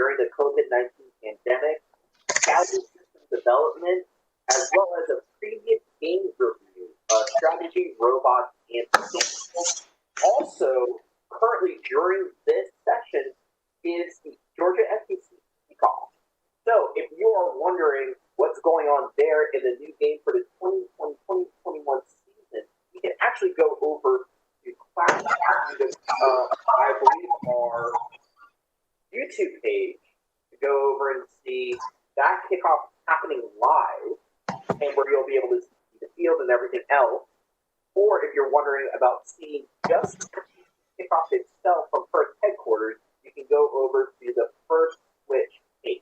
during the COVID-19 pandemic, scouting system development, as well as a previous games review of strategy, robots, and people. Also, currently during this session is the Georgia FTC kickoff. So if you are wondering what's going on there in the new game for the 2020-2021 season, you can actually go over to Class I believe our YouTube page to go over and see that kickoff happening live, and where you'll be able to see the field and everything else. Or if you're wondering about seeing just the kickoff itself from First headquarters, you can go over to the First Switch page.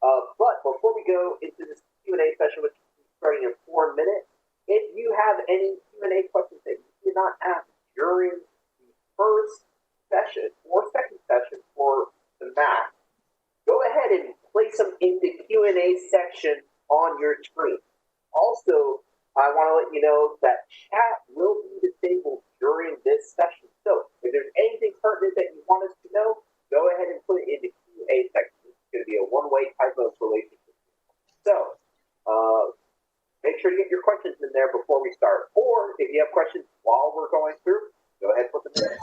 But before we go into this Q&A session, which is starting in 4 minutes, if you have any Q&A questions that you did not ask during the first session or second session for the math, go ahead and place them in the Q&A section on your screen. Also, I want to let you know that chat will be disabled during this session. So if there's anything pertinent that you want us to know, go ahead and put it in the Q&A section. It's going to be a one-way type of relationship. So make sure to get your questions in there before we start. Or if you have questions while we're going through, go ahead and put them in there.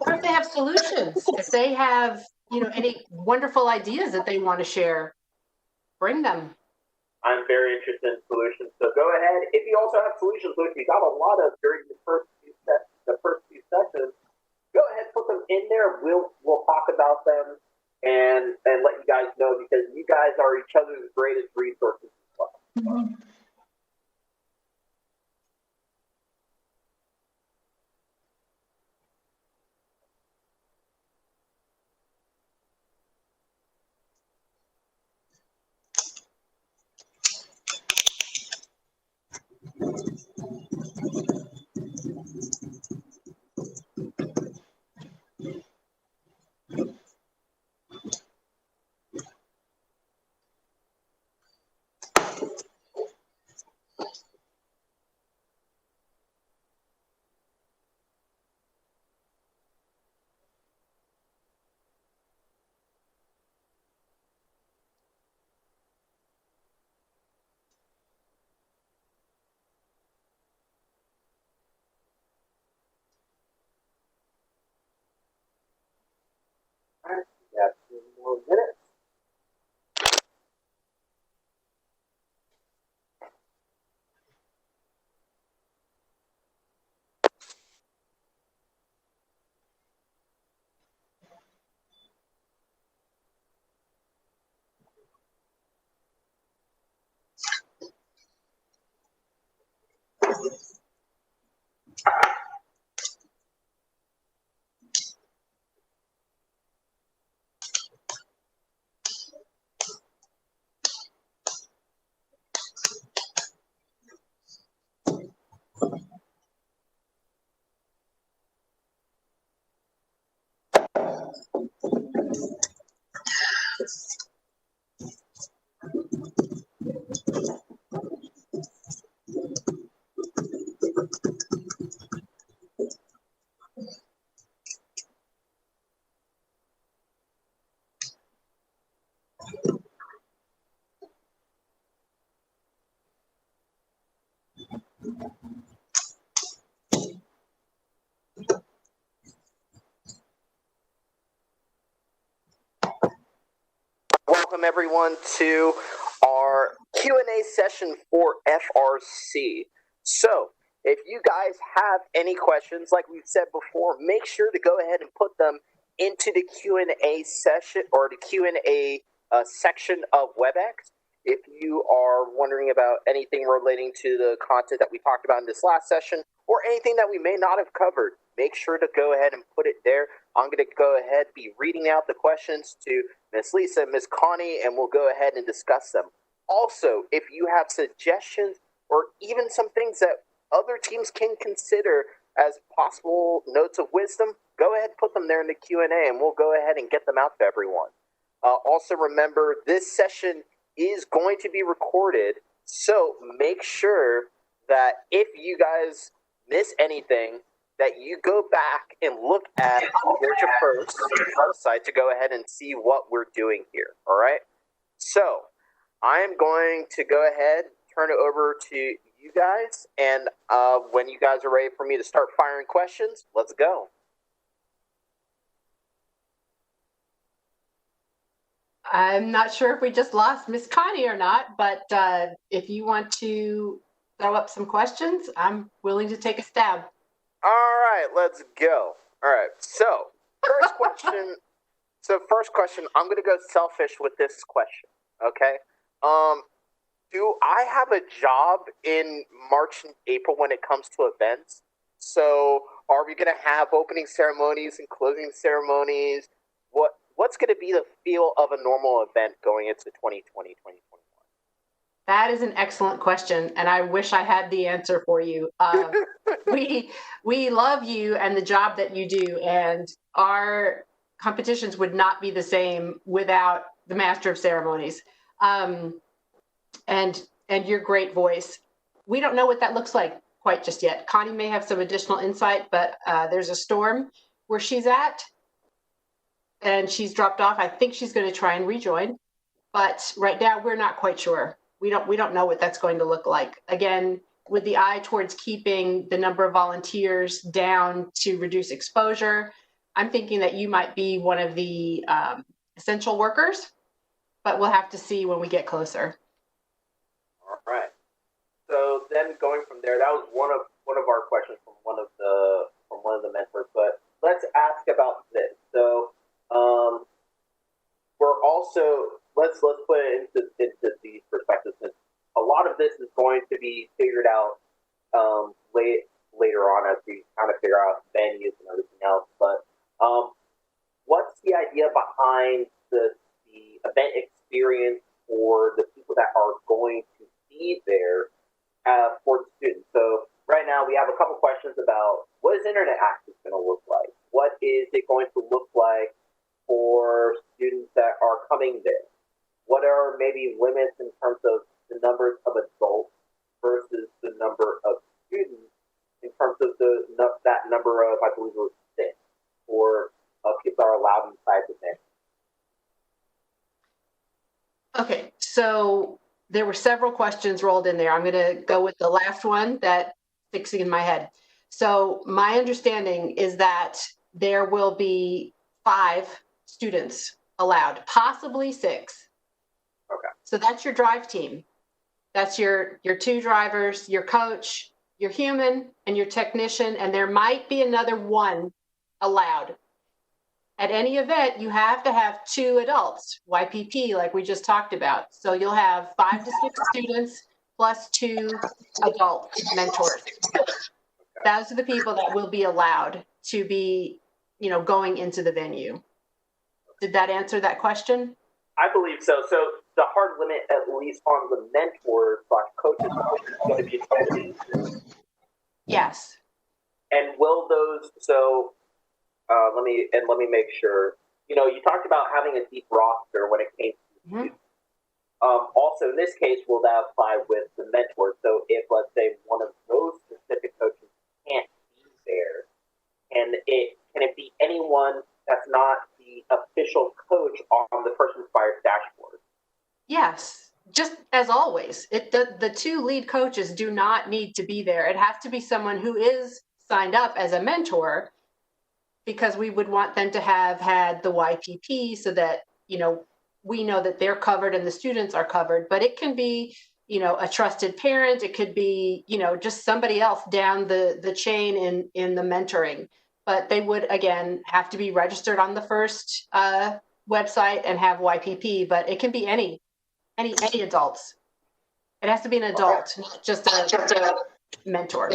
Or if they have solutions, if they have, any wonderful ideas that they want to share, bring them. I'm very interested in solutions, so go ahead. If you also have solutions, which we got a lot of during the first few sessions, go ahead, put them in there. We'll talk about them and let you guys know, because you guys are each other's greatest resources as well. Mm-hmm. We have 2 more minutes. Welcome everyone to our Q&A session for FRC. So, if you guys have any questions, like we've said before, make sure to go ahead and put them into the Q&A session or the Q&A section of WebEx. If you are wondering about anything relating to the content that we talked about in this last session, or anything that we may not have covered, make sure to go ahead and put it there. I'm going to go ahead and be reading out the questions to Miss Lisa and Miss Connie, and we'll go ahead and discuss them. Also, if you have suggestions or even some things that other teams can consider as possible notes of wisdom, go ahead and put them there in the Q&A, and we'll go ahead and get them out to everyone. Also, remember, this session is going to be recorded, so make sure that if you guys miss anything, that you go back and look at Georgia First website to go ahead and see what we're doing here. All right. So I am going to go ahead, turn it over to you guys, and when you guys are ready for me to start firing questions, let's go. I'm not sure if we just lost Miss Connie or not, but if you want to throw up some questions, I'm willing to take a stab. All right, let's go. All right, so first question. I'm going to go selfish with this question. Okay. Do I have a job in March and April when it comes to events? So are we going to have opening ceremonies and closing ceremonies? What's going to be the feel of a normal event going into 2020, 2021? That is an excellent question, and I wish I had the answer for you. We love you and the job that you do, and our competitions would not be the same without the Master of Ceremonies, and your great voice. We don't know what that looks like quite just yet. Connie may have some additional insight, but there's a storm where she's at, and she's dropped off. I think she's going to try and rejoin, but right now we're not quite sure. We don't know what that's going to look like. Again, with the eye towards keeping the number of volunteers down to reduce exposure, I'm thinking that you might be one of the essential workers, but we'll have to see when we get closer. All right. So then going from there, that was one of our questions from one of the mentors. But let's ask about this. So we're also let's put it into these perspectives. A lot of this is going to be figured out later on as we kind of figure out venues and everything else. But what's the idea behind the event experience for the people that are going to be there for the students? So right now we have a couple questions about what is internet access going to look like? What is it going to look like for students that are coming there? What are maybe limits in terms of the numbers of adults versus the number of students in terms of that number of, I believe it was 6, or people are allowed inside the venue? Okay, so there were several questions rolled in there. I'm going to go with the last one that's fixing in my head. So my understanding is that there will be 5 students allowed, possibly 6. Okay. So that's your drive team. That's your 2 drivers, your coach, your human, and your technician, and there might be another 1 allowed. At any event, you have to have 2 adults, YPP, like we just talked about. So you'll have 5 to 6 students plus 2 adult mentors. Those are the people that will be allowed to be, going into the venue. Did that answer that question? I believe so. So the hard limit, at least on the mentor/coaches, is going to be 20. Yes. And will those? So let me make sure. You talked about having a deep roster when it came to students. Also, in this case, will that apply with the mentors? So if, let's say, one of those specific coaches can't be there, can it be anyone that's not the official coach on the First Inspired dashboard? Yes, just as always. The 2 lead coaches do not need to be there. It has to be someone who is signed up as a mentor, because we would want them to have had the YPP so that, we know that they're covered and the students are covered. But it can be, a trusted parent. It could be, just somebody else down the chain in the mentoring. But they would, again, have to be registered on the first website and have YPP. But it can be any adults. It has to be an adult, not just a mentor.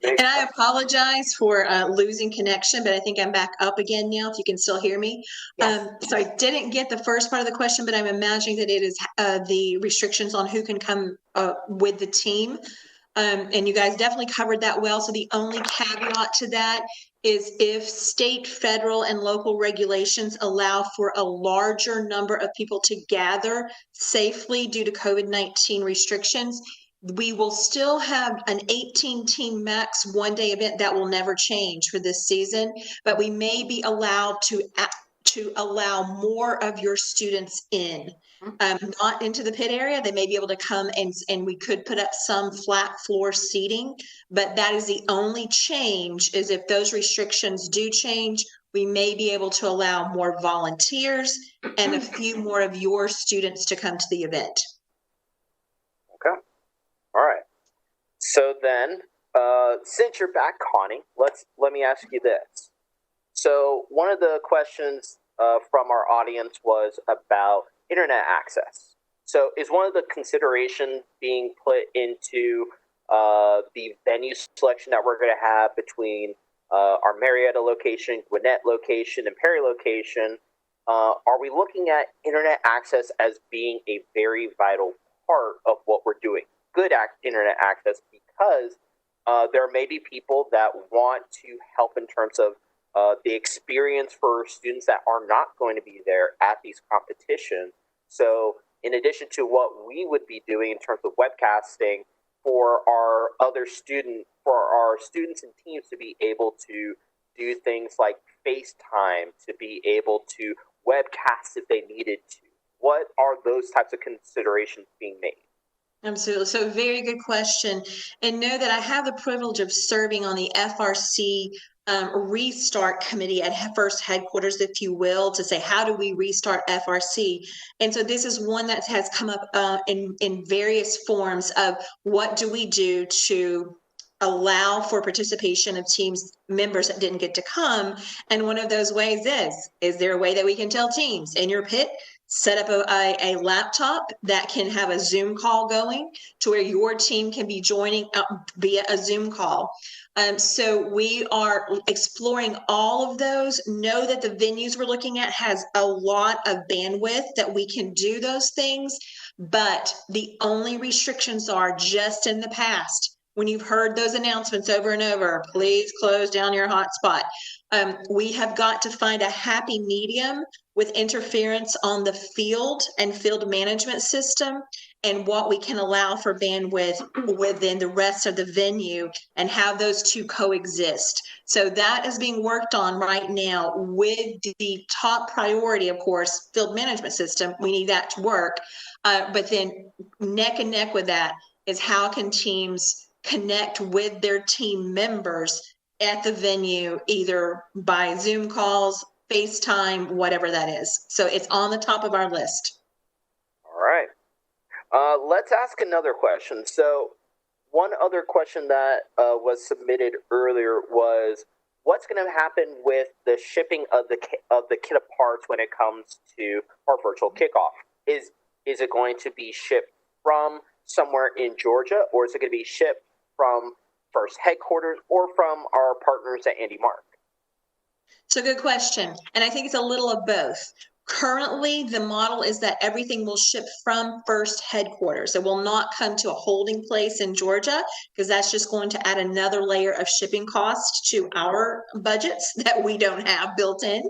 And I apologize for losing connection, but I think I'm back up again now, if you can still hear me. Yes. So I didn't get the first part of the question, but I'm imagining that it is the restrictions on who can come with the team. And you guys definitely covered that well. So the only caveat to that is if state, federal, and local regulations allow for a larger number of people to gather safely due to COVID-19 restrictions, we will still have an 18-team max one-day event that will never change for this season, but we may be allowed to allow more of your students in, not into the pit area. They may be able to come and we could put up some flat floor seating, but that is the only change, is if those restrictions do change, we may be able to allow more volunteers and a few more of your students to come to the event. Okay. All right. So then, since you're back, Connie, let me ask you this. So one of the questions from our audience was about internet access. So is one of the considerations being put into the venue selection that we're going to have between our Marietta location, Gwinnett location, and Perry location? Are we looking at internet access as being a very vital part of what we're doing? Good internet access, because there may be people that want to help in terms of the experience for students that are not going to be there at these competitions. So in addition to what we would be doing in terms of webcasting for our students and teams to be able to do things like FaceTime, to be able to webcast if they needed to. What are those types of considerations being made? Absolutely. So very good question. And know that I have the privilege of serving on the FRC restart committee at First Headquarters, if you will, to say, how do we restart FRC? And so this is one that has come up in various forms of what do we do to allow for participation of teams members that didn't get to come. And one of those ways is there a way that we can tell teams in your pit, set up a laptop that can have a Zoom call going to where your team can be joining via a Zoom call. So we are exploring all of those. Know that the venues we're looking at has a lot of bandwidth that we can do those things, but the only restrictions are just in the past. When you've heard those announcements over and over, please close down your hotspot. We have got to find a happy medium with interference on the field and field management system and what we can allow for bandwidth within the rest of the venue and have those two coexist. So that is being worked on right now with the top priority, of course, field management system. We need that to work. But then neck and neck with that is how can teams connect with their team members at the venue, either by Zoom calls, FaceTime, whatever that is. So it's on the top of our list. All right. Let's ask another question. So one other question that was submitted earlier was, what's going to happen with the shipping of the kit of parts when it comes to our virtual kickoff? Is it going to be shipped from somewhere in Georgia, or is it going to be shipped from First Headquarters or from our partners at Andy Mark? So good question. And I think it's a little of both. Currently, the model is that everything will ship from First Headquarters. It will not come to a holding place in Georgia, because that's just going to add another layer of shipping cost to our budgets that we don't have built in.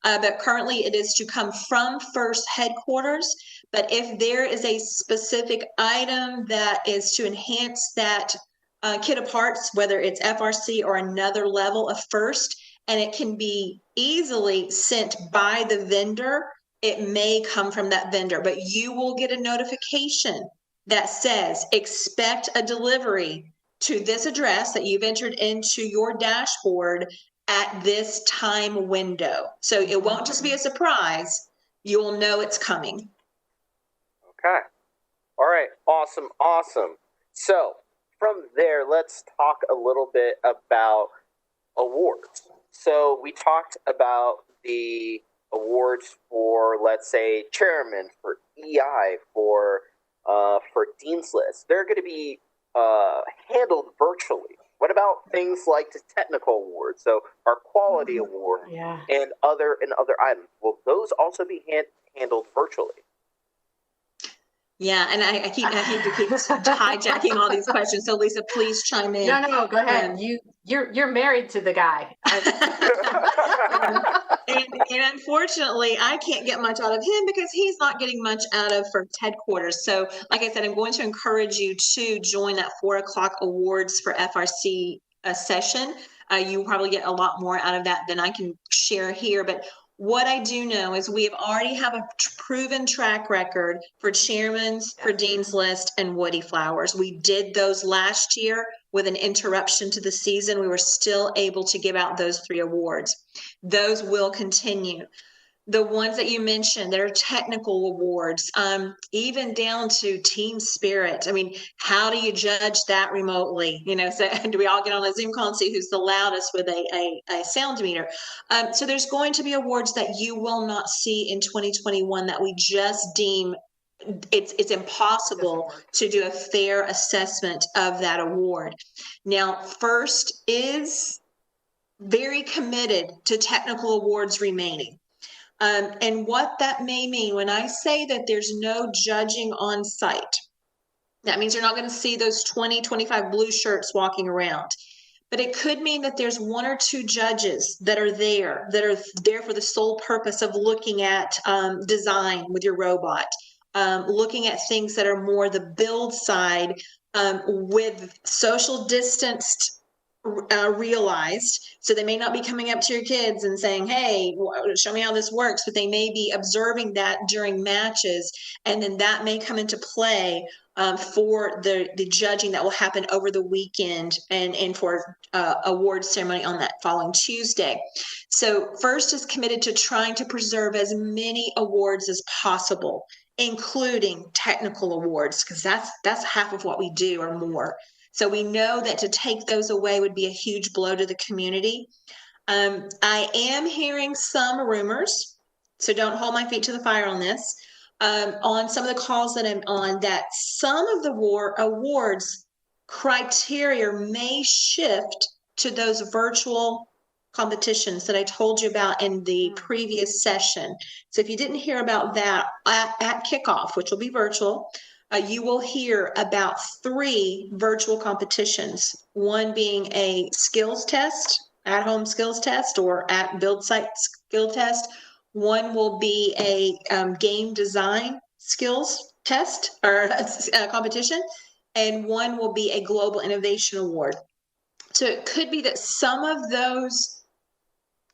But currently, it is to come from First Headquarters. But if there is a specific item that is to enhance that kit of parts, whether it's FRC or another level of First, and it can be easily sent by the vendor, it may come from that vendor, but you will get a notification that says, expect a delivery to this address that you've entered into your dashboard at this time window. So it won't just be a surprise. You'll know it's coming. Okay. All right. Awesome. So from there, let's talk a little bit about awards. So we talked about the awards for, let's say, chairman, for EI, for Dean's List. They're going to be handled virtually. What about things like the technical awards? So our quality award and other items. Will those also be handled virtually? Yeah, and I hate to keep hijacking all these questions. So Lisa, please chime in. No, go ahead. You're married to the guy. and unfortunately, I can't get much out of him because he's not getting much out of First Headquarters. So, like I said, I'm going to encourage you to join that 4 o'clock awards for FRC session. You probably get a lot more out of that than I can share here. But what I do know is we have already have a proven track record for chairman's, for dean's list, and Woody Flowers. We did those last year with an interruption to the season. We were still able to give out those 3 awards. Those will continue. The ones that you mentioned that are technical awards, even down to team spirit. I mean, how do you judge that remotely? You know, so do we all get on a Zoom call and see who's the loudest with a sound meter? So there's going to be awards that you will not see in 2021 that we just deem it's impossible to do a fair assessment of that award. Now, First is very committed to technical awards remaining. And what that may mean when I say that there's no judging on site, that means you're not going to see those 20, 25 blue shirts walking around. But it could mean that there's 1 or 2 judges that are there for the sole purpose of looking at design with your robot, looking at things that are more the build side with social distanced realized. So they may not be coming up to your kids and saying, hey, show me how this works, but they may be observing that during matches. And then that may come into play for the judging that will happen over the weekend and for award ceremony on that following Tuesday. So First is committed to trying to preserve as many awards as possible, including technical awards, because that's half of what we do or more. So we know that to take those away would be a huge blow to the community. I am hearing some rumors, so don't hold my feet to the fire on this, on some of the calls that I'm on, that some of the awards criteria may shift to those virtual competitions that I told you about in the previous session. So if you didn't hear about that at kickoff, which will be virtual, you will hear about 3 virtual competitions, one being a skills test, at-home skills test, or at build site skill test. One will be a game design skills test or competition, and one will be a global innovation award. So it could be that some of those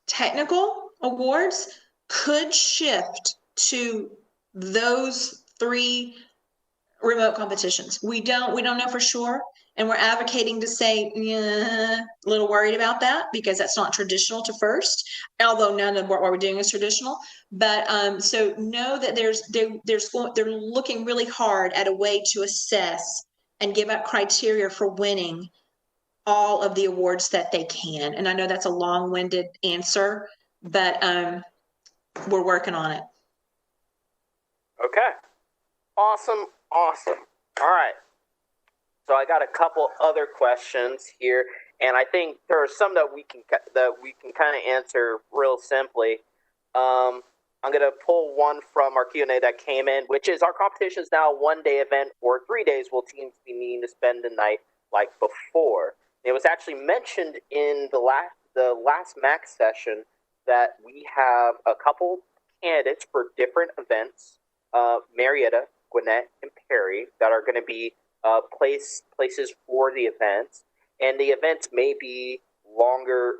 technical awards could shift to those 3 remote competitions. We don't know for sure, and we're advocating to say, yeah, a little worried about that because that's not traditional to First, although none of what we're doing is traditional. But so know that they're looking really hard at a way to assess and give out criteria for winning all of the awards that they can. And I know that's a long-winded answer, but we're working on it. Okay. Awesome. All right. So I got a couple other questions here, and I think there are some that we can kind of answer real simply. I'm going to pull one from our Q&A that came in, which is, our competition is now a 1-day event, or 3 days will teams be needing to spend the night like before? It was actually mentioned in the last Max session that we have a couple candidates for different events, Marietta, Gwinnett, and Perry, that are going to be places for the events. And the events may be longer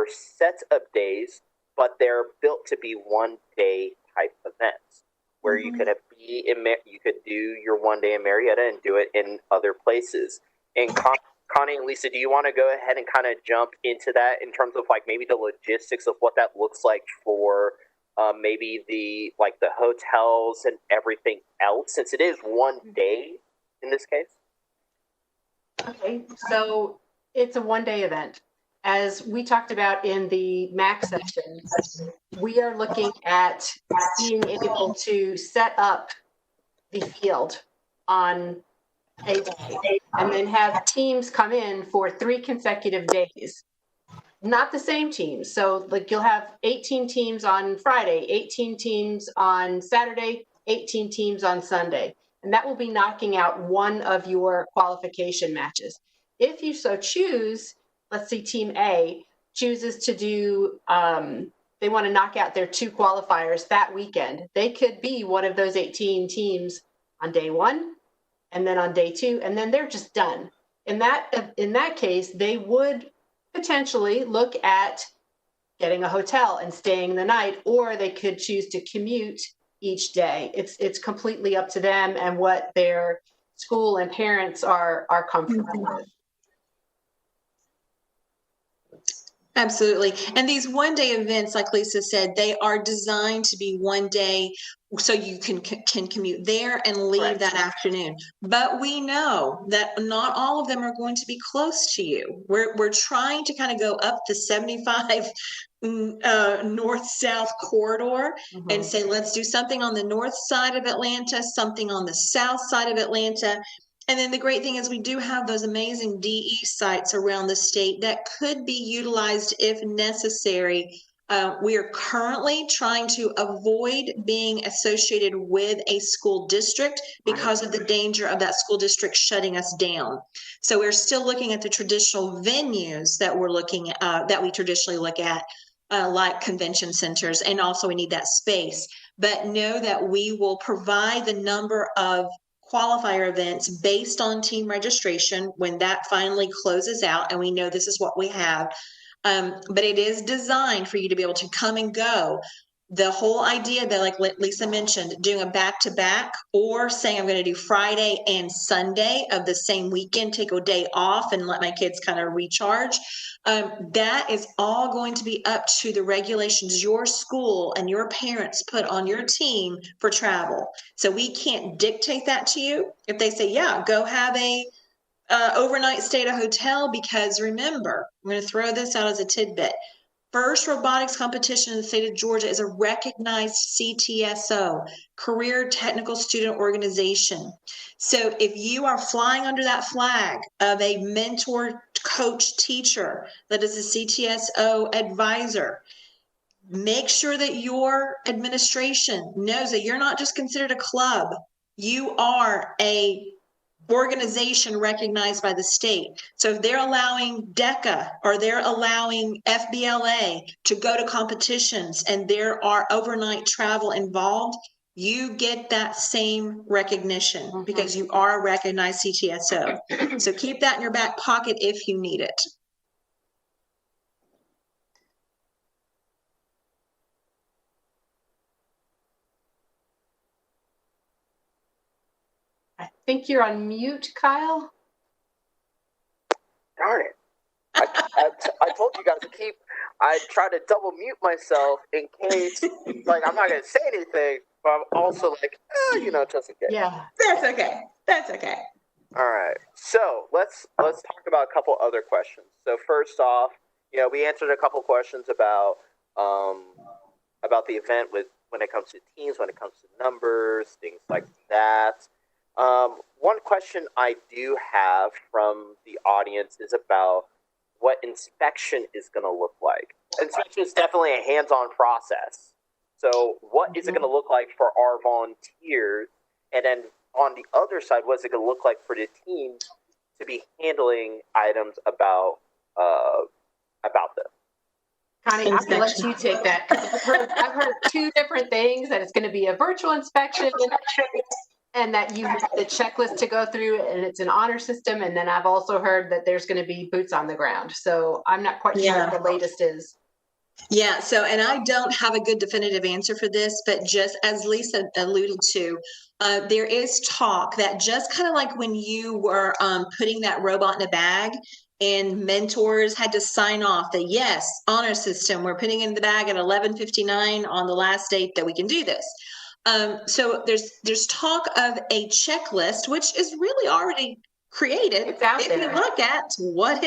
sets of days, but they're built to be 1-day type events where you could do your 1 day in Marietta and do it in other places. And Connie and Lisa, do you want to go ahead and kind of jump into that in terms of like maybe the logistics of what that looks like for maybe the hotels and everything else, since it is 1 day in this case? Okay, so it's a 1-day event. As we talked about in the Max session, we are looking at being able to set up the field on a day and then have teams come in for 3 consecutive days. Not the same teams. So like you'll have 18 teams on Friday, 18 teams on Saturday, 18 teams on Sunday. And that will be knocking out one of your qualification matches. If you so choose, let's see, Team A chooses to do they want to knock out their 2 qualifiers that weekend. They could be one of those 18 teams on day 1 and then on day 2, and then they're just done. In that case, they would potentially look at getting a hotel and staying the night, or they could choose to commute each day. It's completely up to them and what their school and parents are comfortable with. Absolutely. And these one-day events, like Lisa said, they are designed to be one day so you can commute there and leave Correct. that afternoon. But we know that not all of them are going to be close to you. We're trying to kind of go up the 75 north-south corridor and say, let's do something on the north side of Atlanta, something on the south side of Atlanta. And then the great thing is we do have those amazing DE sites around the state that could be utilized if necessary. We are currently trying to avoid being associated with a school district because of the danger of that school district shutting us down. So we're still looking at the traditional venues that we're looking at, that we traditionally look at, like convention centers, and also we need that space. But know that we will provide the number of qualifier events based on team registration when that finally closes out and we know this is what we have. But it is designed for you to be able to come and go. The whole idea that, like Lisa mentioned, doing a back-to-back or saying I'm going to do Friday and Sunday of the same weekend, take a day off and let my kids kind of recharge. That is all going to be up to the regulations your school and your parents put on your team for travel. So we can't dictate that to you. If they say, yeah, go have a overnight stay at a hotel, because remember, I'm going to throw this out as a tidbit. First robotics competition in the state of Georgia is a recognized CTSO, Career Technical Student Organization. So if you are flying under that flag of a mentor, coach, teacher that is a CTSO advisor, make sure that your administration knows that you're not just considered a club. You are a organization recognized by the state. So if they're allowing DECA or they're allowing FBLA to go to competitions and there are overnight travel involved, you get that same recognition because you are a recognized CTSO. So keep that in your back pocket if you need it. I think you're on mute, Kyle. Darn it. I told you guys to keep, I try to double mute myself in case, like, I'm not going to say anything, but I'm also like, just in case. Yeah. That's okay. That's okay. All right. So let's talk about a couple other questions. So first off, we answered a couple questions about the event when it comes to teams, when it comes to numbers, things like that. One question I do have from the audience is about what inspection is going to look like. Inspection is definitely a hands-on process. So what is it going to look like for our volunteers? And then on the other side, what is it going to look like for the teams to be handling items about them? Connie, I'm going to let you take that. I've heard 2 different things, that it's going to be a virtual inspection and that you have the checklist to go through and it's an honor system. And then I've also heard that there's going to be boots on the ground. So I'm not quite sure what the latest is. Yeah. So, and I don't have a good definitive answer for this, but just as Lisa alluded to, there is talk that just kind of like when you were putting that robot in a bag and mentors had to sign off that, yes, honor system, we're putting in the bag at 11:59 on the last date that we can do this. So there's talk of a checklist, which is really already created. It's out if there. you look at what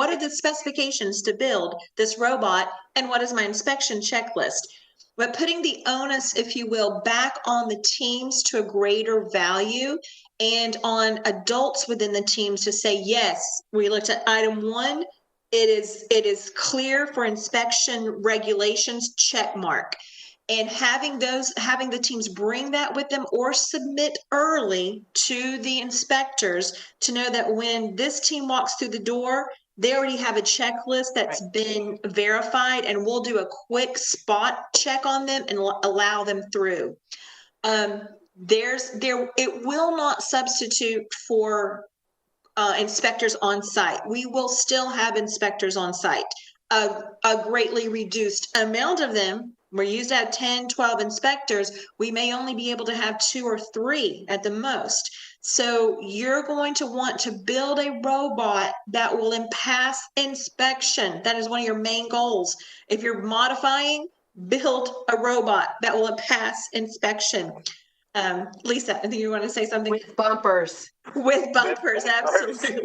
are the specifications to build this robot and what is my inspection checklist, but putting the onus, if you will, back on the teams to a greater value and on adults within the teams to say, yes, we looked at item 1. It is clear for inspection regulations, check mark. And having the teams bring that with them or submit early to the inspectors to know that when this team walks through the door, they already have a checklist that's been verified, and we'll do a quick spot check on them and allow them through. It will not substitute for inspectors on site. We will still have inspectors on site. A greatly reduced amount of them. We're used to have 10, 12 inspectors. We may only be able to have 2 or 3 at the most. So you're going to want to build a robot that will pass inspection. That is one of your main goals. If you're modifying, build a robot that will pass inspection. Lisa, I think you want to say something. With bumpers. With bumpers, absolutely.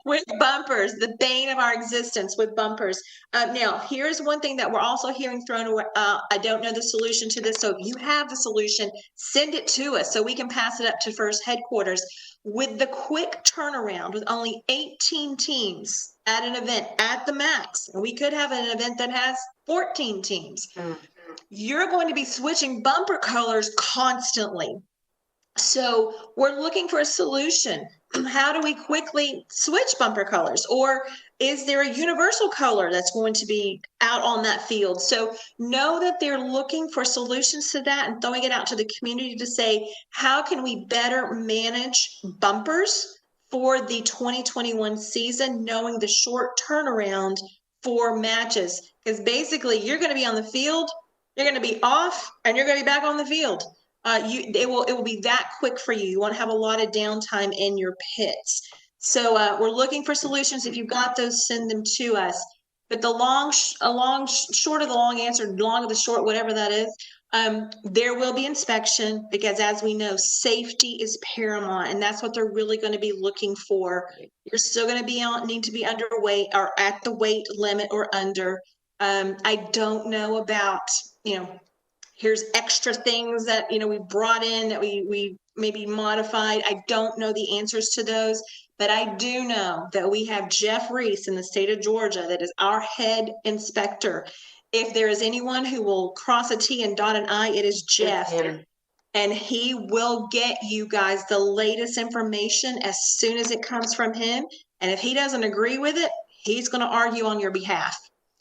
With bumpers, the bane of our existence, with bumpers. Now, here's one thing that we're also hearing thrown away. I don't know the solution to this, so if you have the solution, send it to us so we can pass it up to FRC headquarters. With the quick turnaround, with only 18 teams at an event at the max, and we could have an event that has 14 teams. You're going to be switching bumper colors constantly. So we're looking for a solution. How do we quickly switch bumper colors? Or is there a universal color that's going to be out on that field? So know that they're looking for solutions to that and throwing it out to the community to say, how can we better manage bumpers for the 2021 season, knowing the short turnaround for matches? Because basically you're going to be on the field, you're going to be off, and you're going to be back on the field. It will be that quick for you. You won't have a lot of downtime in your pits. So we're looking for solutions. If you've got those, send them to us. But the short of the long answer, long of the short, whatever that is, there will be inspection because, as we know, safety is paramount, and that's what they're really going to be looking for. You're still going to need to be underweight or at the weight limit or under. I don't know about, here's extra things that, we brought in that we maybe modified. I don't know the answers to those, but I do know that we have Jeff Reese in the state of Georgia that is our head inspector. If there is anyone who will cross a T and dot an I, it is Jeff. And he will get you guys the latest information as soon as it comes from him. And if he doesn't agree with it, he's going to argue on your behalf.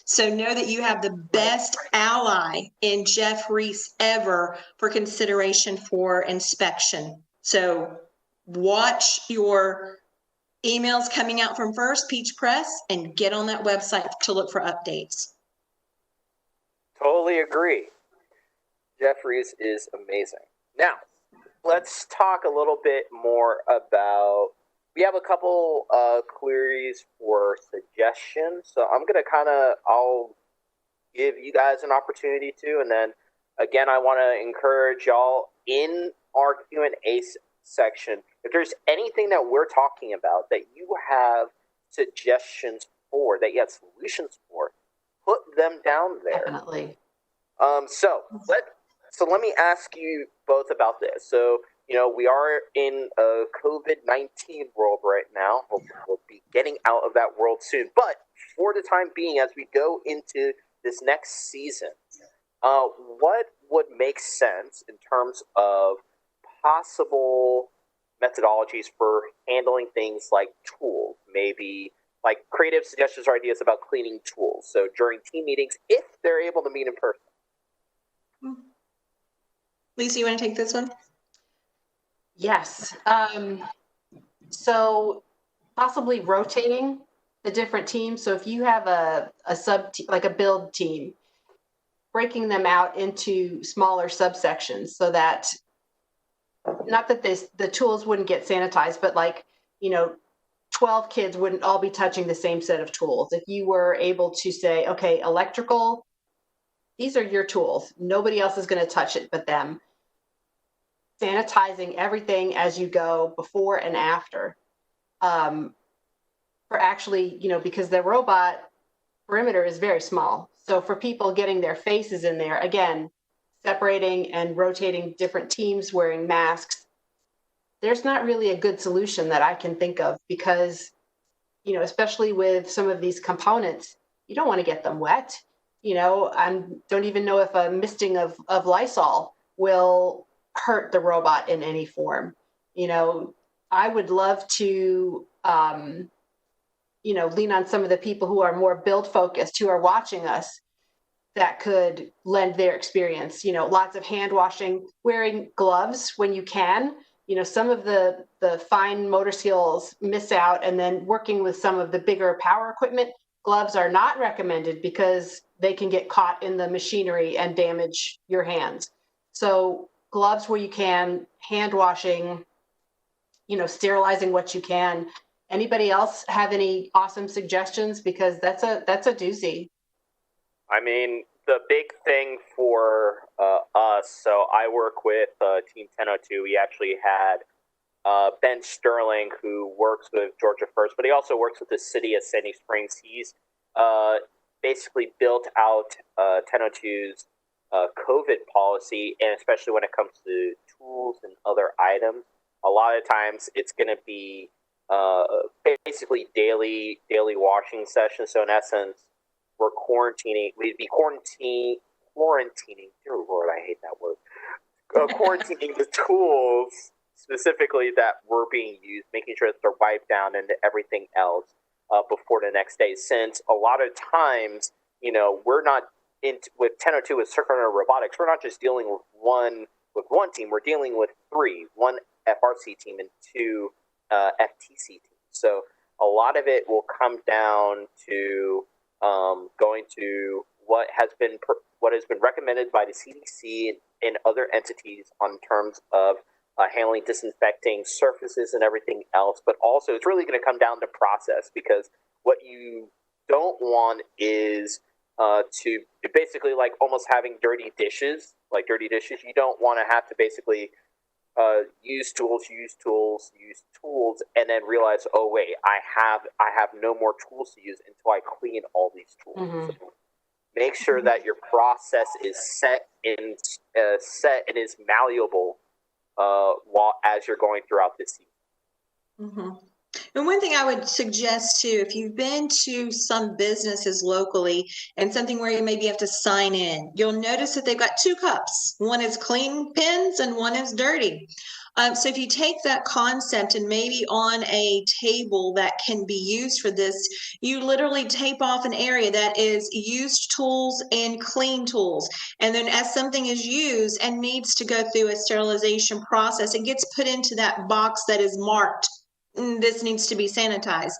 So know that you have the best ally in Jeff Reese ever for consideration for inspection. So watch your emails coming out from FRC Peach Press and get on that website to look for updates. Totally agree. Jeff Reese is amazing. Now, let's talk a little bit more about, we have a couple queries for suggestions. So I'm going to I'll give you guys an opportunity to, and then again, I want to encourage y'all in our Q&A section, if there's anything that we're talking about that you have suggestions for, that you have solutions for, put them down there. Definitely. So let me ask you both about this. So, we are in a COVID-19 world right now. We'll be getting out of that world soon. But for the time being, as we go into this next season, what would make sense in terms of possible methodologies for handling things like tools? Maybe like creative suggestions or ideas about cleaning tools. So during team meetings, if they're able to meet in person. Lisa, you want to take this one? Yes. So possibly rotating the different teams. So if you have a sub like a build team, breaking them out into smaller subsections so that not that the tools wouldn't get sanitized, but 12 kids wouldn't all be touching the same set of tools. If you were able to say, okay, electrical, these are your tools. Nobody else is going to touch it but them. Sanitizing everything as you go before and after. For actually, because the robot perimeter is very small. So for people getting their faces in there, again, separating and rotating different teams wearing masks, there's not really a good solution that I can think of because, especially with some of these components, you don't want to get them wet. I don't even know if a misting of Lysol will hurt the robot in any form. I would love to lean on some of the people who are more build focused, who are watching us, that could lend their experience. Lots of hand washing, wearing gloves when you can. Some of the fine motor skills miss out, and then working with some of the bigger power equipment, gloves are not recommended because they can get caught in the machinery and damage your hands. So gloves where you can, hand washing, sterilizing what you can. Anybody else have any awesome suggestions? Because that's a doozy. I mean, the big thing for us, so I work with Team 1002. We actually had Ben Sterling, who works with Georgia First, but he also works with the city of Sandy Springs. He's basically built out 1002's COVID policy, and especially when it comes to tools and other items. A lot of times it's going to be basically daily washing sessions. So in essence, we're quarantining. We'd be quarantining. Dear Lord, I hate that word. Quarantining the tools specifically that were being used, making sure that they're wiped down and everything else before the next day. Since a lot of times, we're not with 1002 with Circular Robotics. We're not just dealing with one team. We're dealing with three: one FRC team and two FTC teams. So a lot of it will come down to going to what has been recommended by the CDC and other entities on terms of handling disinfecting surfaces and everything else. But also, it's really going to come down to process, because what you don't want is to basically like almost having dirty dishes. You don't want to have to basically use tools, and then realize, oh wait, I have no more tools to use until I clean all these tools. Mm-hmm. So make sure that your process is set and is malleable as you're going throughout this season. Mm-hmm. And one thing I would suggest too, if you've been to some businesses locally and something where you maybe have to sign in, you'll notice that they've got two cups. One is clean pens and one is dirty. So if you take that concept and maybe on a table that can be used for this, you literally tape off an area that is used tools and clean tools. And then as something is used and needs to go through a sterilization process, it gets put into that box that is marked, this needs to be sanitized.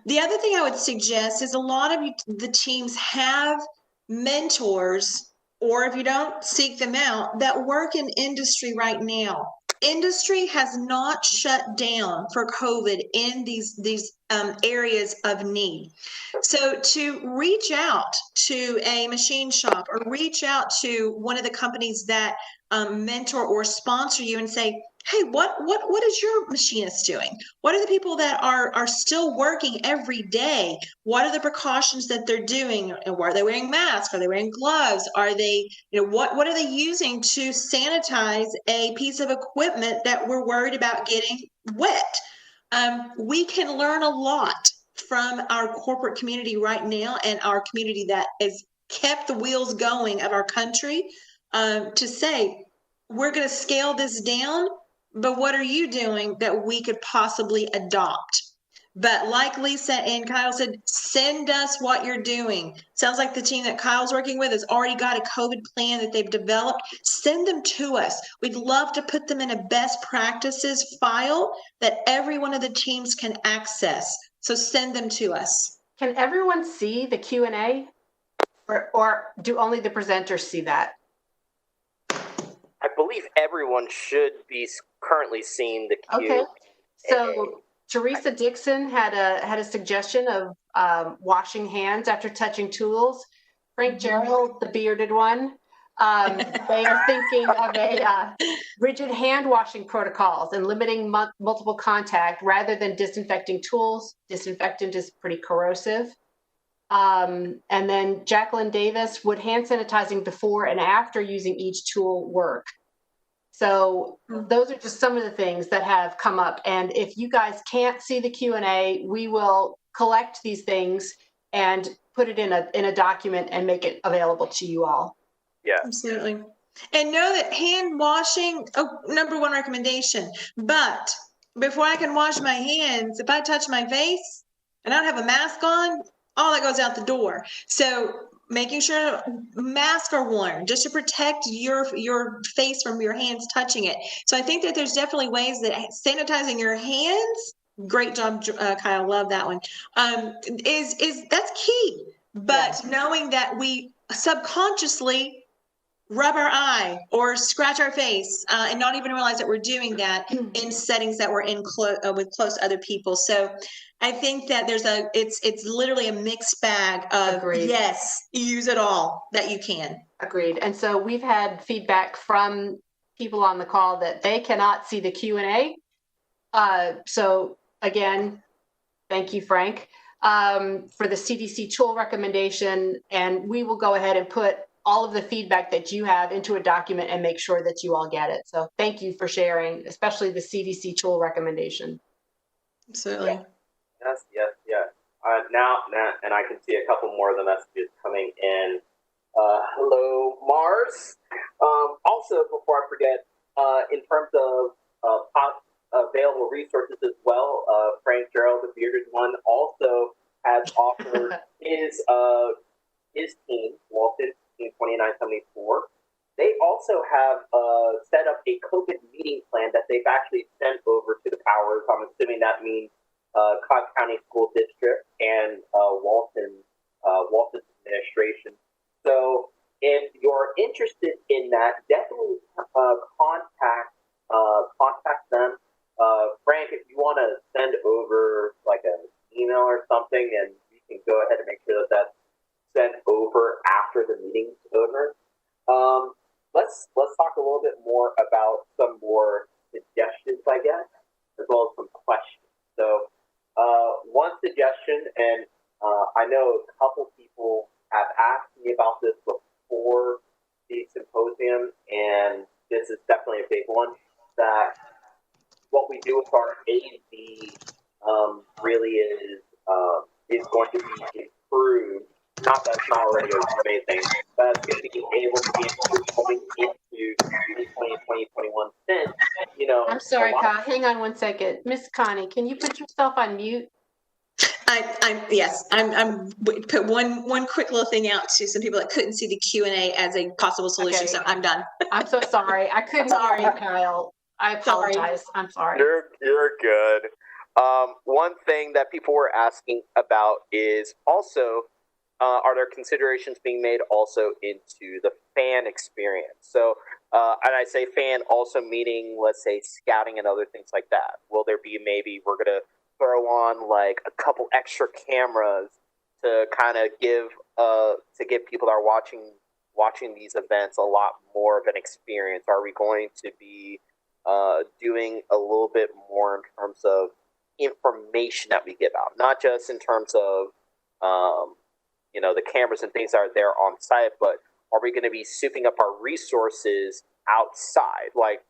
The other thing I would suggest is a lot of the teams have mentors, or if you don't, seek them out, that work in industry right now. Industry has not shut down for COVID in these areas of need. So to reach out to a machine shop or reach out to one of the companies that mentor or sponsor you and say, hey, what is your machinist doing? What are the people that are still working every day? What are the precautions that they're doing? Are they wearing masks? Are they wearing gloves? Are they, what are they using to sanitize a piece of equipment that we're worried about getting wet? We can learn a lot from our corporate community right now, and our community that has kept the wheels going of our country, to say, we're going to scale this down, but what are you doing that we could possibly adopt? But like Lisa and Kyle said, send us what you're doing. Sounds like the team that Kyle's working with has already got a COVID plan that they've developed. Send them to us. We'd love to put them in a best practices file that every one of the teams can access. So send them to us. Can everyone see the Q&A, or do only the presenters see that? I believe everyone should be currently seeing the Q&A. Okay. So Teresa Dixon had a suggestion of washing hands after touching tools. Frank Gerald, the bearded one, they are thinking of a rigid hand washing protocols and limiting multiple contact rather than disinfecting tools. Disinfectant is pretty corrosive. And then Jacqueline Davis, would hand sanitizing before and after using each tool work? So those are just some of the things that have come up. And if you guys can't see the Q&A, we will collect these things and put it in a document and make it available to you all. Yeah, absolutely. And know that hand washing, number one recommendation. But before I can wash my hands, if I touch my face, and I don't have a mask on, all that goes out the door. So making sure masks are worn just to protect your face from your hands touching it. So I think that there's definitely ways that sanitizing your hands, great job, Kyle, love that one, is that's key. But knowing that we subconsciously rub our eye or scratch our face and not even realize that we're doing that in settings that we're in with close other people. So I think that it's literally a mixed bag of Agreed. Yes, use it all that you can. Agreed. And so we've had feedback from people on the call that they cannot see the Q&A. So again, thank you, Frank, for the CDC tool recommendation. And we will go ahead and put all of the feedback that you have into a document and make sure that you all get it. So thank you for sharing, especially the CDC tool recommendation. Absolutely. Yes. Now, and I can see a couple more of the messages coming in. Hello, Mars. Also, before I forget, in terms of available resources as well, Frank Gerald, the bearded one, also has offered his team, Walton Team 2974. They also have set up a COVID meeting plan that they've actually sent over to the powers. I'm assuming that means Cobb County School District and Walton's administration. So if you're interested in that, definitely contact them. Frank, if you want to send over like an email or something, and you can go ahead and make sure that that's sent over after the meeting's over. Let's talk a little bit more about some more suggestions, I guess, as well as some questions. So one suggestion, and I know a couple people have asked me about this before the symposium, and this is definitely a big one, that what we do with our AV really is going to be improved. Not that it's not already amazing, but it's going to be able to be improved going into 2020, 2021 since, I'm sorry, Kyle. Hang on one second. Miss Connie, can you put yourself on mute? I'm put one quick little thing out to some people that couldn't see the Q&A as a possible solution. Okay. So I'm done. I'm so sorry. I couldn't hear you, Kyle. I apologize. I'm sorry. You're good. One thing that people were asking about is also, are there considerations being made also into the fan experience? So, and I say fan also meaning, let's say, scouting and other things like that. Will there be maybe we're going to throw on like a couple extra cameras to kind of give people that are watching these events a lot more of an experience? Are we going to be doing a little bit more in terms of information that we give out, not just in terms of the cameras and things that are there on site, but are we going to be souping up our resources outside? Like,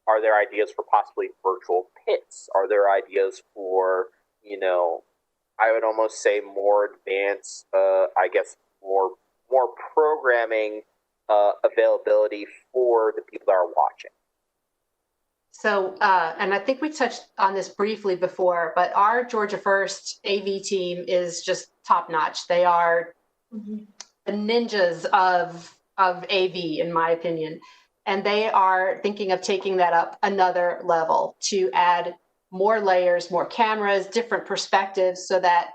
are there ideas for possibly virtual pits? Are there ideas for, I would almost say more advanced, I guess more programming availability for the people that are watching? So, and I think we touched on this briefly before, but our Georgia First AV team is just top notch. They are the ninjas of AV, in my opinion. And they are thinking of taking that up another level to add more layers, more cameras, different perspectives, so that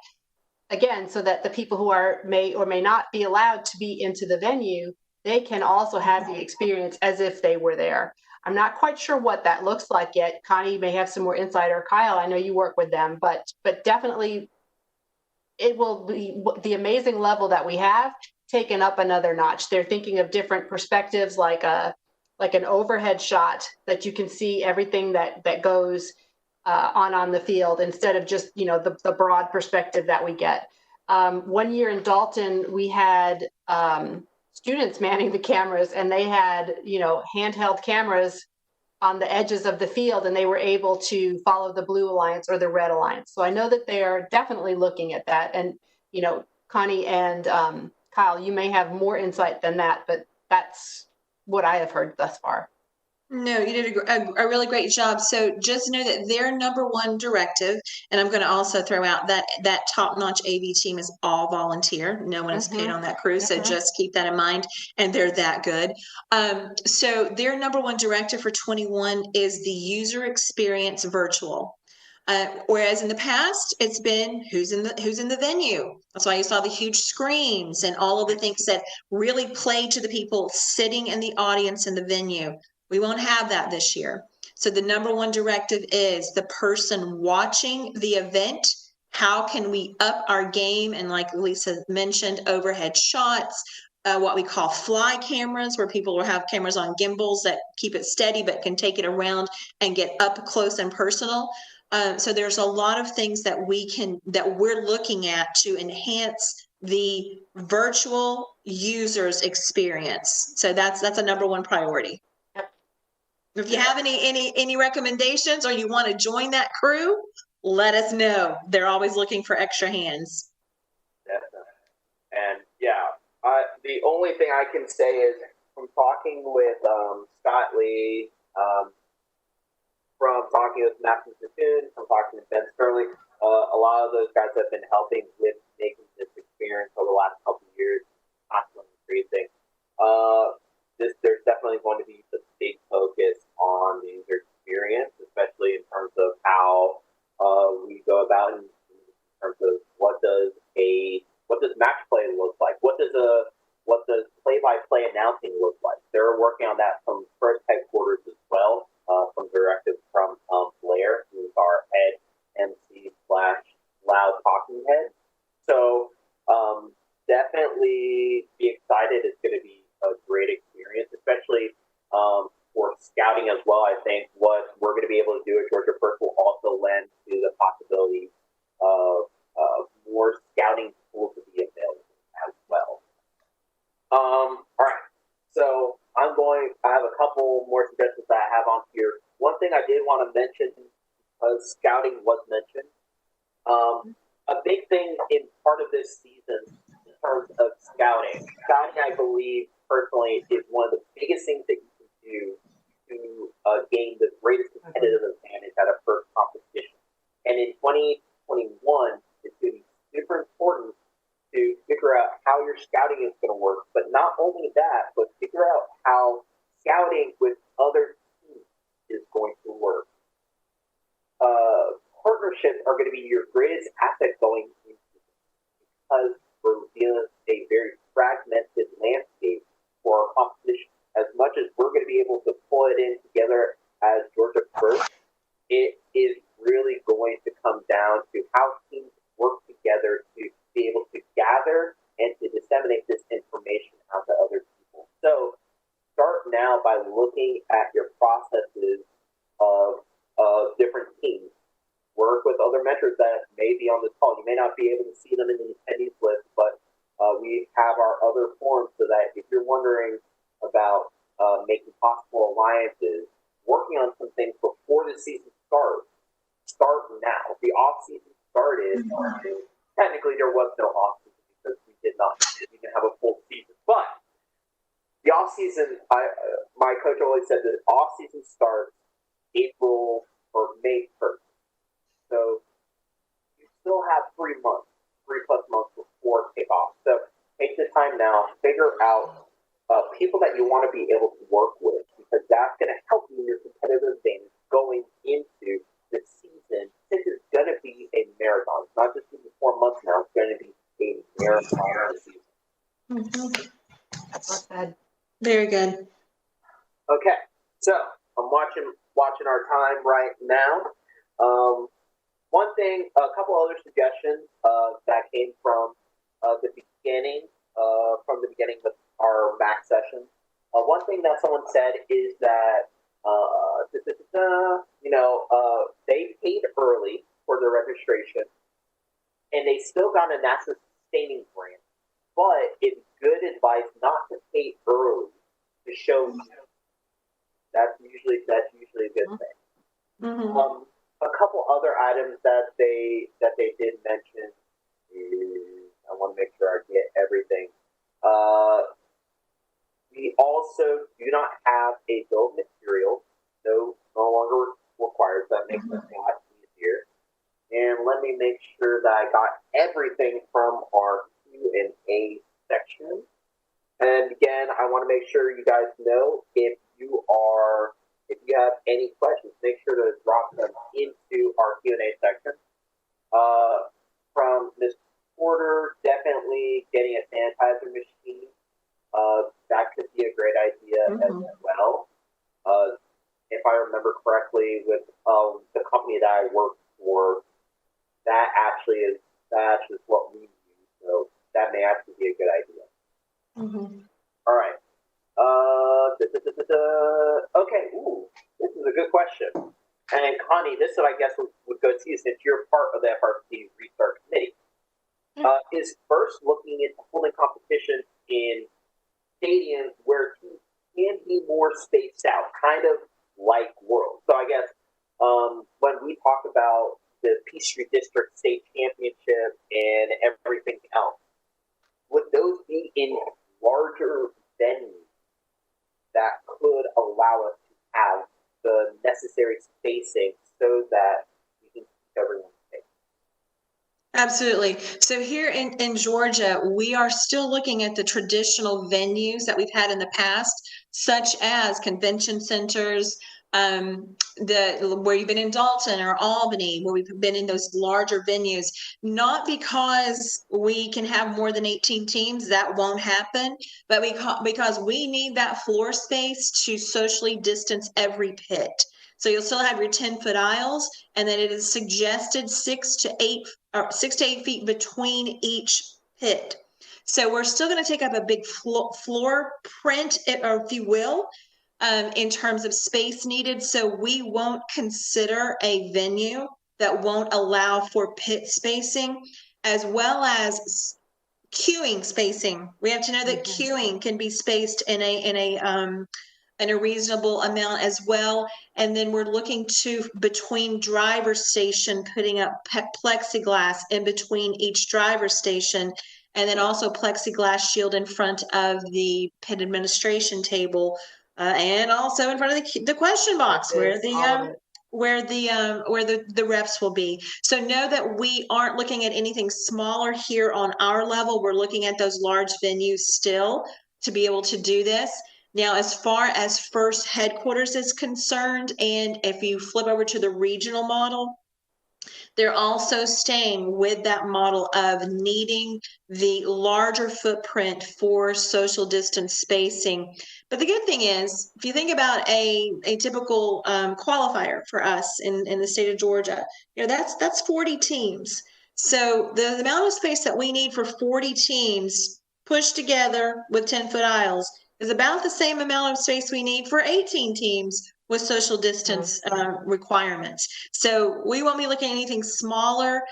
the people who may or may not be allowed to be into the venue, they can also have the experience as if they were there. I'm not quite sure what that looks like yet. Connie, you may have some more insight, or Kyle, I know you work with them, but definitely it will be the amazing level that we have taken up another notch. They're thinking of different perspectives, like an overhead shot that you can see everything that goes on the field, instead of just the broad perspective that we get. 1 year in Dalton, we had students manning the cameras, and they had handheld cameras on the edges of the field, and they were able to follow the Blue Alliance or the Red Alliance. So I know that they are definitely looking at that. And Connie and Kyle, you may have more insight than that, but that's what I have heard thus far. No, you did a really great job. So just know that their number one directive, and I'm going to also throw out that top-notch AV team is all volunteer. No one is paid on that crew, so just keep that in mind. And they're that good. So their number one directive for 21 is the user experience virtual. Whereas in the past, it's been who's in the venue. That's why you saw the huge screens and all of the things that really played to the people sitting in the audience in the venue. We won't have that this year. So the number one directive is the person watching the event. How can we up our game? And like Lisa mentioned, overhead shots, what we call fly cameras, where people will have cameras on gimbals that keep it steady but can take it around and get up close and personal. So there's a lot of things that we're looking at to enhance the virtual users experience. So that's a number one priority. Yep. If you have any recommendations or you want to join that crew, let us know. They're always looking for extra hands. Definitely. And yeah, the only thing I can say is from talking with Scott Lee, from talking with Matthew Sassoon, from talking with Ben Sterling, a lot of those guys have been helping with making this experience over the last couple of years constantly increasing. There's definitely going to be a big focus on the user experience, especially in terms of how we go about in terms of what does match play look like? What does play-by-play announcing look like? They're working on that from first headquarters as well, from directives from Blair, who's our head MC / loud talking head. So definitely be excited. It's going to be a great experience, especially for scouting as well. I think what we're going to be able to do at Georgia First will also lend to the possibility of more scouting tools to be available as well. All right. So I have a couple more suggestions that I have on here. One thing I did want to mention, because scouting was mentioned, a big thing in part of this season in terms of scouting, I believe personally is one of the biggest things that you can do to gain the greatest competitive advantage at a first competition. And in 2021, it's going to be super important to figure out how your scouting is going to work. But not only that, but figure out how scouting with other teams is going to work. Partnerships are going to be your greatest asset going into this, because we're dealing with a very fragmented landscape for our competition. As much as we're going to be able to pull it in together as Georgia First, it is really going to come down to how teams work together to be able to gather and to disseminate this information out to other people. So start now by looking at your processes of different teams. Work with other mentors that may be on this call. You may not be able to see them in the attendees list, but we have our other forums so that if you're wondering about making possible alliances, working on some things before the season starts, start now. The off-season started. Technically, there was no off-season because we didn't have a full season. But the off-season, my coach always said that off-season starts April or May 1st. So you still have 3 months, 3+ months before kickoff. So take the time now, figure out people that you want to be able to work with, because that's going to help you in your competitive advantage going into the season. This is going to be a marathon. It's not just going to be 4 months now. It's going to be a marathon season. Well said. Very good. Okay, so I'm watching our time right now. One thing, a couple other suggestions that came from the beginning of our MAC session. One thing that someone said is that they paid early for their registration, and they still got a NASA sustaining grant. But it's good advice not to pay early to show you. That's usually a good thing. Mm-hmm. A couple other items that they did mention is, I want to make sure I get everything. We also do not have a bill of materials any questions, make sure to drop them into our Q&A section. From Ms. Porter, definitely getting a sanitizer machine. That could be a great idea as well. If I remember correctly, with the company that I work for, that actually is what we use. So that may actually be a good idea. All right. Okay. Ooh, this is a good question. And Connie, this I guess would go to you since you're part of the FRC research committee. Is first looking into holding competition in stadiums where teams can be more spaced out, kind of like World. So I guess when we talk about the Peachtree District State Championship and everything else, would those be in larger venues that could allow us to have the necessary spacing so that we can keep everyone safe? Absolutely. So here in Georgia, we are still looking at the traditional venues that we've had in the past, such as convention centers, where you've been in Dalton or Albany, where we've been in those larger venues, not because we can have more than 18 teams, that won't happen, but because we need that floor space to socially distance every pit. So you'll still have your 10-foot aisles, and then it is suggested 6 to 8 feet between each pit. So we're still going to take up a big floor print, or if you will, in terms of space needed. So we won't consider a venue that won't allow for pit spacing, as well as queuing spacing. We have to know that queuing can be spaced in a reasonable amount as well. And then we're looking to, between driver station, putting up plexiglass in between each driver station, and then also plexiglass shield in front of the pit administration table, and also in front of the question box where the reps will be. So know that we aren't looking at anything smaller here on our level. We're looking at those large venues still to be able to do this. Now, as far as first headquarters is concerned, and if you flip over to the regional model, they're also staying with that model of needing the larger footprint for social distance spacing. But the good thing is, if you think about a typical qualifier for us in the state of Georgia, that's 40 teams. So the amount of space that we need for 40 teams pushed together with 10-foot aisles is about the same amount of space we need for 18 teams with social distance requirements. So we won't be looking at anything smaller.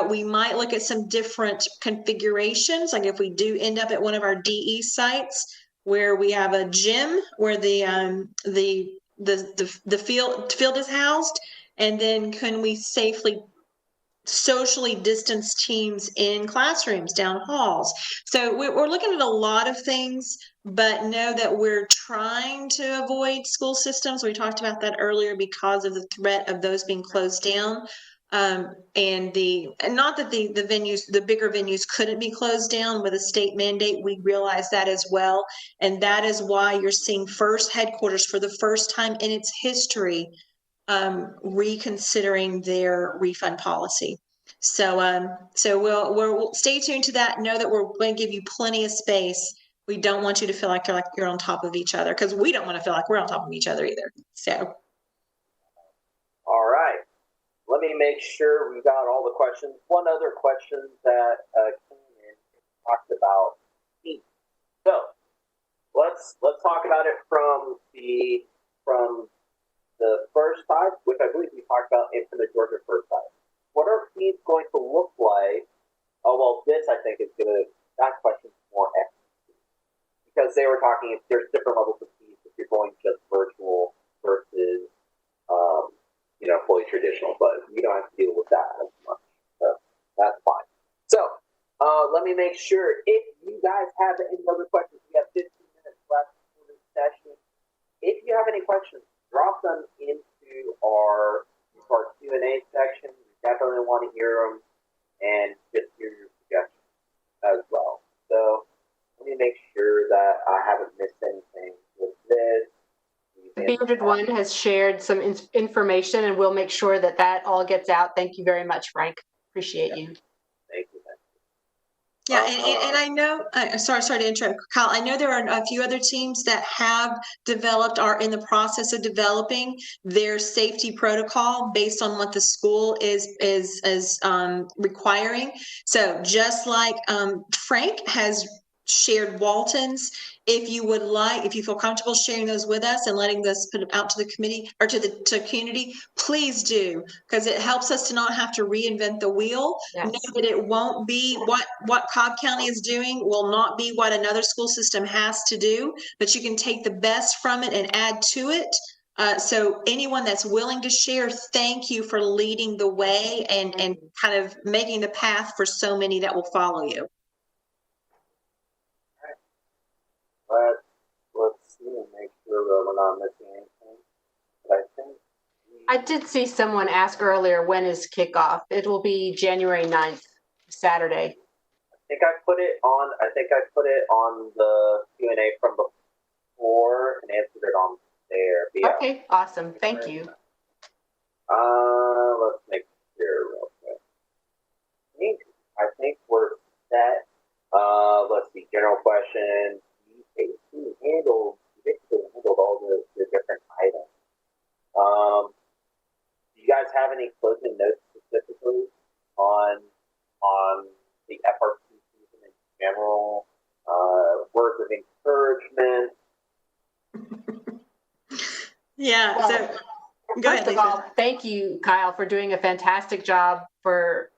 We might look at some different configurations, like if we do end up at one of our DE sites where we have a gym where the field is housed, and then can we safely socially distanced teams in classrooms, down halls. So we're looking at a lot of things, but know that we're trying to avoid school systems. We talked about that earlier because of the threat of those being closed down. And not that the venues, the bigger venues couldn't be closed down with a state mandate. We realize that as well. And that is why you're seeing first headquarters for the first time in its history reconsidering their refund policy. So we'll stay tuned to that. Know that we're going to give you plenty of space. We don't want you to feel like you're on top of each other, because we don't want to feel like we're on top of each other either. So, all right, let me make sure we got all the questions. One other question that came in talked about teams. So let's talk about it from the first side, which I believe we talked about, and from the Georgia first side. What are fees going to look like? Oh, well, this I think is good. That question is more excellent, because they were talking, there's different levels of fees if you're going just virtual versus, fully traditional, but we don't have to deal with that as much. So that's fine. So let me make sure, if you guys have any other questions, we have 15 minutes left for this session. If you have any questions, drop them into our Q&A section. We definitely want to hear them and just hear your suggestions as well. So let me make sure that I haven't missed anything with this. We've Bearded One has shared some information, and we'll make sure that that all gets out. Thank you very much, Frank. Appreciate you. Thank you. Yeah, and I know, sorry to interrupt, Kyle. I know there are a few other teams that have developed, are in the process of developing their safety protocol based on what the school is requiring. So just like Frank has shared Walton's, if you would like, if you feel comfortable sharing those with us and letting us put them out to the committee or to the community, please do, because it helps us to not have to reinvent the wheel. Yes. Know that it won't be what Cobb County is doing will not be what another school system has to do, but you can take the best from it and add to it. So anyone that's willing to share, thank you for leading the way and kind of making the path for so many that will follow you. Let's see and make sure that we're not missing anything. But I think I did see someone ask earlier, when is kickoff? It will be January 9th, Saturday. I think I put it on the Q&A from before and answered it on there. But yeah. Okay, awesome. Thank you. Let's make sure real quick. I think we're set. Let's see. General questions. You basically handled all the different items. Do you guys have any closing notes specifically on the FRC season in general? Words of encouragement? Yeah. Well, So go ahead, first of all, thank you, Kyle, for doing a fantastic job for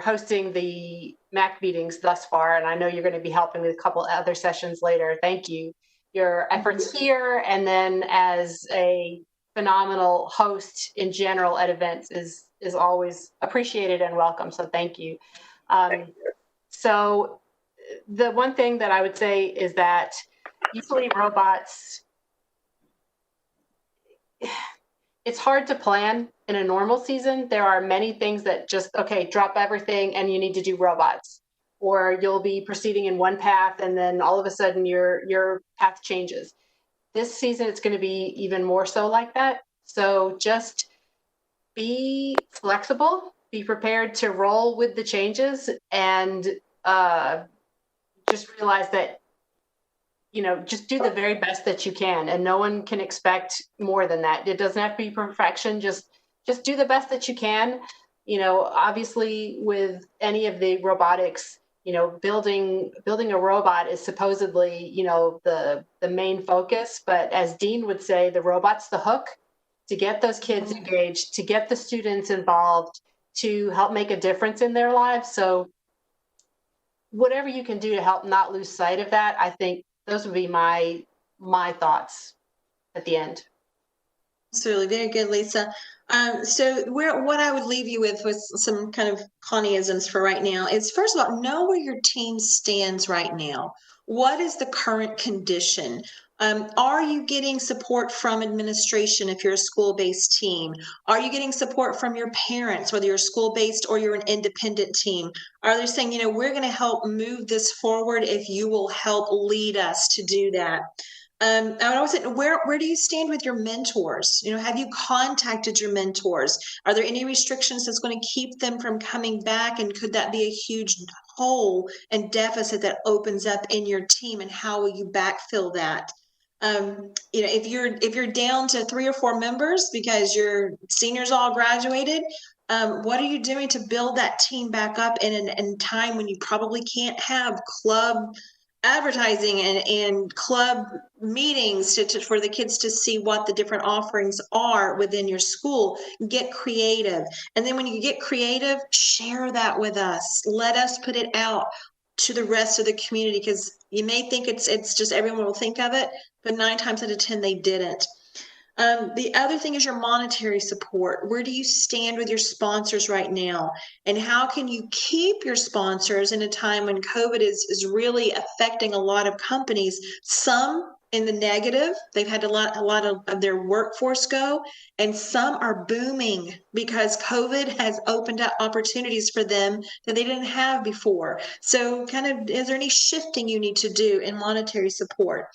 hosting the MAC meetings thus far. And I know you're going to be helping with a couple other sessions later. Thank you. Your efforts here and then as a phenomenal host in general at events is always appreciated and welcome. So thank you. Thank you. So the one thing that I would say is that usually robots, it's hard to plan in a normal season. There are many things that just, okay, drop everything and you need to do robots. Or you'll be proceeding in one path and then all of a sudden your path changes. This season, it's going to be even more so like that. So just be flexible, be prepared to roll with the changes, and just realize that, just do the very best that you can, and no one can expect more than that. It doesn't have to be perfection. Just do the best that you can. Obviously with any of the robotics, building a robot is supposedly, the main focus, but as Dean would say, the robot's the hook to get those kids engaged, to get the students involved, to help make a difference in their lives. So whatever you can do to help not lose sight of that, I think those would be my thoughts at the end. Absolutely. Very good, Lisa. So what I would leave you with some kind of Connieisms for right now is, first of all, know where your team stands right now. What is the current condition? Are you getting support from administration if you're a school-based team? Are you getting support from your parents, whether you're school-based or you're an independent team? Are they saying, we're going to help move this forward if you will help lead us to do that? I would always say, where do you stand with your mentors? Have you contacted your mentors? Are there any restrictions that's going to keep them from coming back? And could that be a huge hole and deficit that opens up in your team? And how will you backfill that? If you're down to 3 or 4 members because your seniors all graduated, what are you doing to build that team back up in a time when you probably can't have club advertising and club meetings for the kids to see what the different offerings are within your school? Get creative. And then when you get creative, share that with us. Let us put it out to the rest of the community, because you may think it's just everyone will think of it, but 9 times out of 10 they didn't. The other thing is your monetary support. Where do you stand with your sponsors right now? And how can you keep your sponsors in a time when COVID is really affecting a lot of companies? Some in the negative, they've had a lot of their workforce go, and some are booming because COVID has opened up opportunities for them that they didn't have before. So is there any shifting you need to do in monetary support?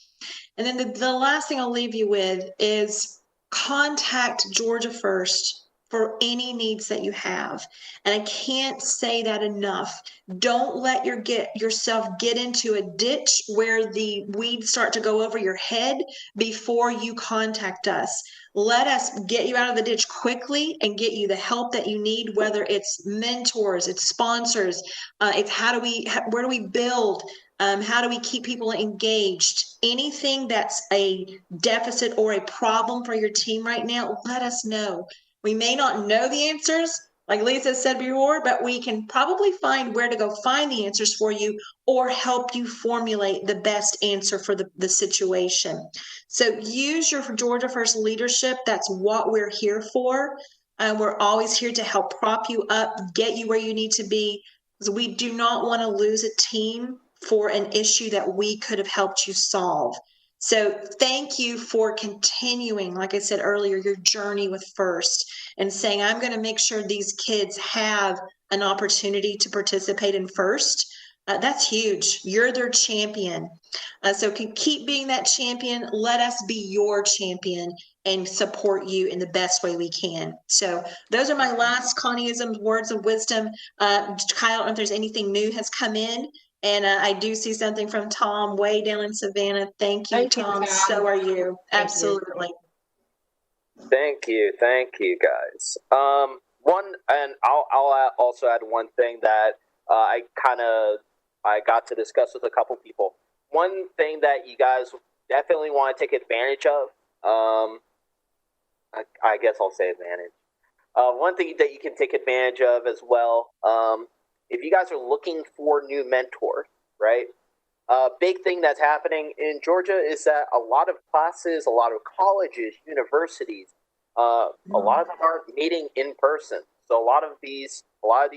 And then the last thing I'll leave you with is contact Georgia First for any needs that you have. And I can't say that enough. Don't let yourself get into a ditch where the weeds start to go over your head before you contact us. Let us get you out of the ditch quickly and get you the help that you need, whether it's mentors, it's sponsors, it's where do we build? How do we keep people engaged? Anything that's a deficit or a problem for your team right now, let us know. We may not know the answers, like Lisa said before, but we can probably find where to go find the answers for you or help you formulate the best answer for the situation. So use your Georgia First leadership. That's what we're here for. We're always here to help prop you up, get you where you need to be. Because we do not want to lose a team for an issue that we could have helped you solve. So thank you for continuing, like I said earlier, your journey with First and saying, I'm going to make sure these kids have an opportunity to participate in First. That's huge. You're their champion. So can keep being that champion. Let us be your champion and support you in the best way we can. So those are my last Connieisms, words of wisdom. Kyle, I don't know if there's anything new has come in. And I do see something from Tom way down in Savannah. Thank you, Tom. So are you. Absolutely. Thank you, guys. And I'll also add one thing that I got to discuss with a couple people. One thing that you guys definitely want to take advantage of. I guess I'll say advantage. One thing that you can take advantage of as well. If you guys are looking for new mentors, right? Big thing that's happening in Georgia is that a lot of classes, a lot of colleges, universities, a lot of them aren't meeting in person. So a lot of these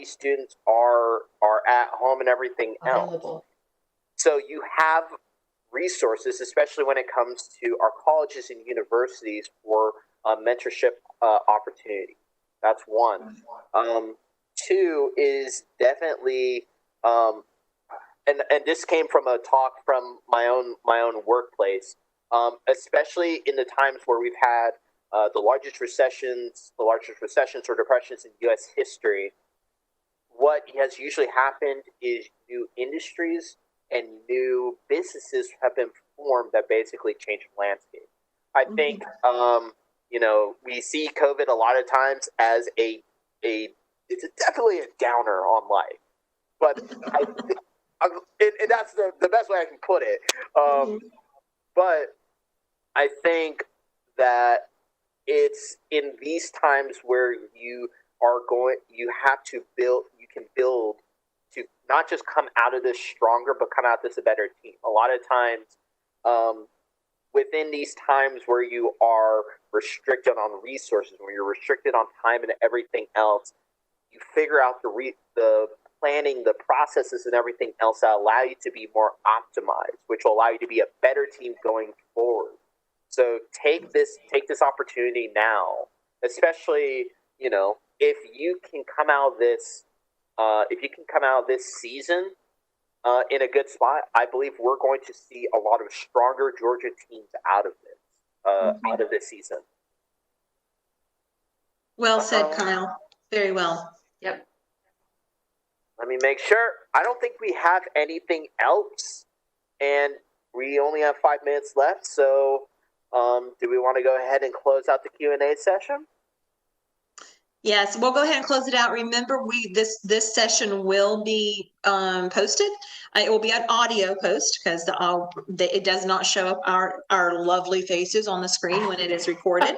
students are at home and everything else. So you have resources, especially when it comes to our colleges and universities, for mentorship opportunity. That's one. Two is definitely, and this came from a talk from my own workplace, especially in the times where we've had the largest recessions or depressions in U.S. history. What has usually happened is new industries and new businesses have been formed that basically change the landscape. I think, we see COVID a lot of times as it's definitely a downer on life, but and that's the best way I can put it. But I think that it's in these times where you can build to not just come out of this stronger, but come out of this a better team. A lot of times, within these times where you are restricted on resources, where you're restricted on time and everything else, you figure out the planning, the processes and everything else that allow you to be more optimized, which will allow you to be a better team going forward. So take this opportunity now, especially, if you can come out of this season in a good spot, I believe we're going to see a lot of stronger Georgia teams out of this season. Well said, Kyle. Very well. Yep. Let me make sure. I don't think we have anything else, and we only have 5 minutes left. So, do we want to go ahead and close out the Q&A session? Yes, we'll go ahead and close it out. Remember, this session will be posted. It will be an audio post because it does not show up our lovely faces on the screen when it is recorded.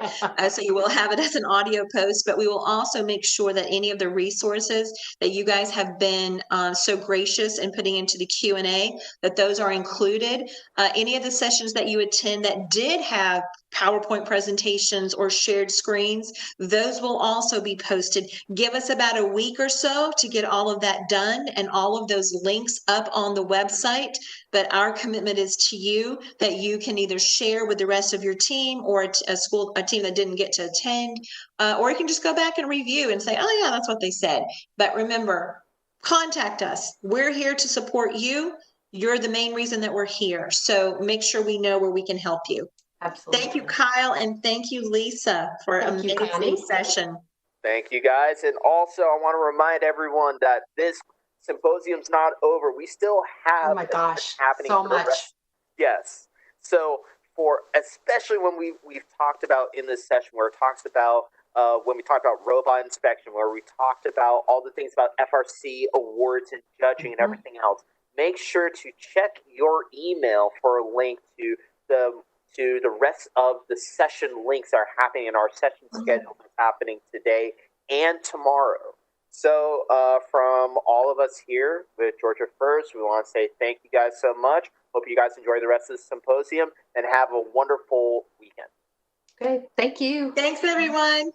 So you will have it as an audio post, but we will also make sure that any of the resources that you guys have been so gracious in putting into the Q&A, that those are included. Any of the sessions that you attend that did have PowerPoint presentations or shared screens, those will also be posted. Give us about a week or so to get all of that done and all of those links up on the website. But our commitment is to you that you can either share with the rest of your team or a team that didn't get to attend, or you can just go back and review and say, oh yeah, that's what they said. But remember, contact us. We're here to support you. You're the main reason that we're here. So make sure we know where we can help you. Absolutely. Thank you, Kyle, and thank you, Lisa, for an Thank you, amazing Connie. session. Thank you, guys. And also, I want to remind everyone that this symposium's not over. We still have Oh my gosh, happening so for the much. rest. Yes. So especially when we've talked about in this session where it talks about when we talked about robot inspection, where we talked about all the things about FRC awards and judging and everything else, make sure to check your email for a link to the rest of the session links that are happening in our session schedule that's happening today and tomorrow. So from all of us here with Georgia First, we want to say thank you guys so much. Hope you guys enjoy the rest of the symposium and have a wonderful weekend. Okay, thank you. Thanks, everyone.